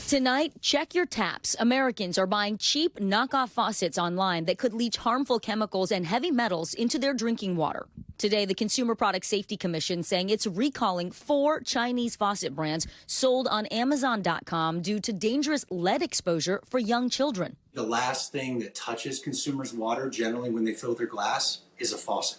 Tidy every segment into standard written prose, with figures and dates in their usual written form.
Tonight, check your taps. Americans are buying cheap knockoff faucets online that could leach harmful chemicals and heavy metals into their drinking water. Today, the Consumer Product Safety Commission saying it's recalling 4 Chinese faucet brands sold on Amazon.com due to dangerous lead exposure for young children. The last thing that touches consumers' water, generally when they fill their glass, is a faucet.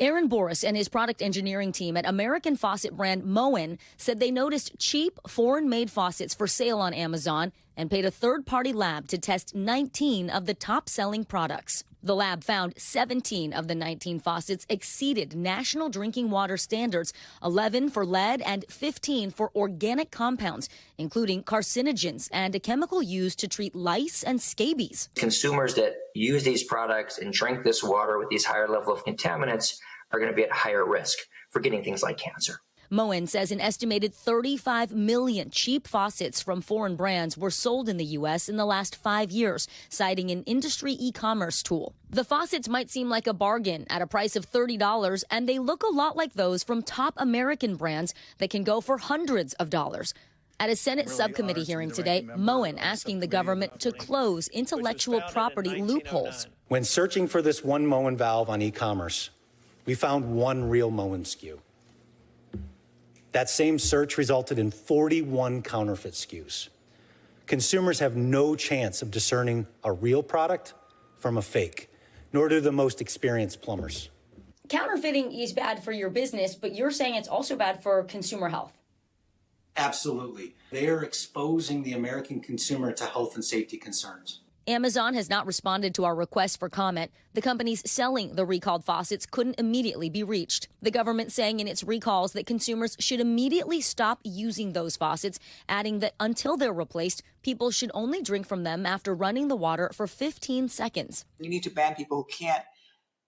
Aaron Boris and his product engineering team at American faucet brand Moen said they noticed cheap foreign-made faucets for sale on Amazon and paid a third-party lab to test 19 of the top-selling products. The lab found 17 of the 19 faucets exceeded national drinking water standards, 11 for lead and 15 for organic compounds, including carcinogens and a chemical used to treat lice and scabies. Consumers that use these products and drink this water with these higher level of contaminants are going to be at higher risk for getting things like cancer. Moen says an estimated 35 million cheap faucets from foreign brands were sold in the U.S. in the last 5 years, citing an industry e-commerce tool. The faucets might seem like a bargain at a price of $30, and they look a lot like those from top American brands that can go for hundreds of dollars. At a Senate subcommittee hearing today, Moen asking the government to close intellectual property loopholes. When searching for this one Moen valve on e-commerce, we found one real Moen SKU. That same search resulted in 41 counterfeit SKUs. Consumers have no chance of discerning a real product from a fake, nor do the most experienced plumbers. Counterfeiting is bad for your business, but you're saying it's also bad for consumer health. Absolutely. They are exposing the American consumer to health and safety concerns. Amazon has not responded to our request for comment. The companies selling the recalled faucets couldn't immediately be reached. The government saying in its recalls that consumers should immediately stop using those faucets, adding that until they're replaced, people should only drink from them after running the water for 15 seconds. You need to ban people who can't,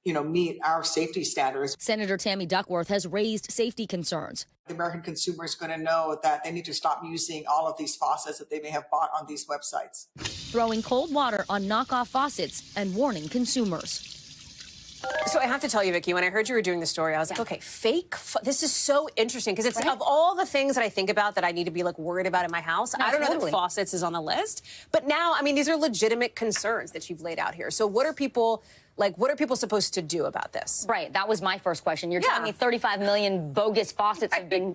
meet our safety standards. Senator Tammy Duckworth has raised safety concerns. The American consumer is going to know that they need to stop using all of these faucets that they may have bought on these websites. Throwing cold water on knockoff faucets and warning consumers. So I have to tell you, Vicki, when I heard you were doing the story, I was like, okay, this is so interesting because it's of all the things that I think about that I need to be worried about in my house. I don't know that faucets is on the list. But now, these are legitimate concerns that you've laid out here. So what are people supposed to do about this? Right. That was my first question. You're telling me 35 million bogus faucets have been,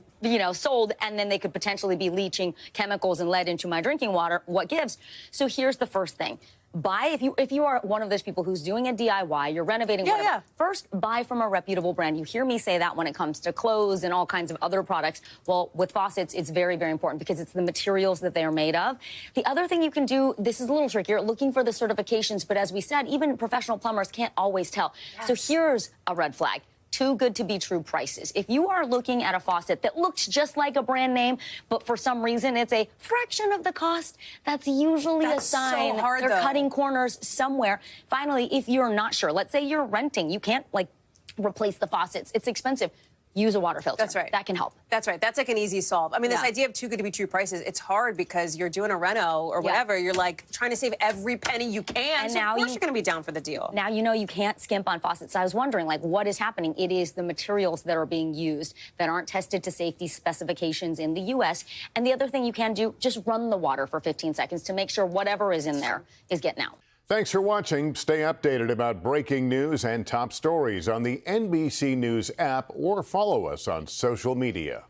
sold, and then they could potentially be leaching chemicals and lead into my drinking water. What gives? So here's the first thing. If you are one of those people who's doing a DIY, you're renovating, first buy from a reputable brand. You hear me say that when it comes to clothes and all kinds of other products. Well, with faucets, it's very, very important because it's the materials that they are made of. The other thing you can do, this is a little trickier, looking for the certifications, but as we said, even professional plumbers can't always tell. Yes. So here's a red flag. Too good to be true prices. If you are looking at a faucet that looks just like a brand name, but for some reason it's a fraction of the cost, that's usually a sign they're cutting corners somewhere. Finally, if you're not sure, let's say you're renting, you can't replace the faucets. It's expensive. Use a water filter. That's right. That can help. That's right. That's an easy solve. This idea of too good to be true prices, it's hard because you're doing a reno or whatever. You're trying to save every penny you can. And so now of course you're going to be down for the deal. Now you can't skimp on faucets. I was wondering, what is happening? It is the materials that are being used that aren't tested to safety specifications in the U.S. And the other thing you can do, just run the water for 15 seconds to make sure whatever is in there is getting out. Thanks for watching. Stay updated about breaking news and top stories on the NBC News app or follow us on social media.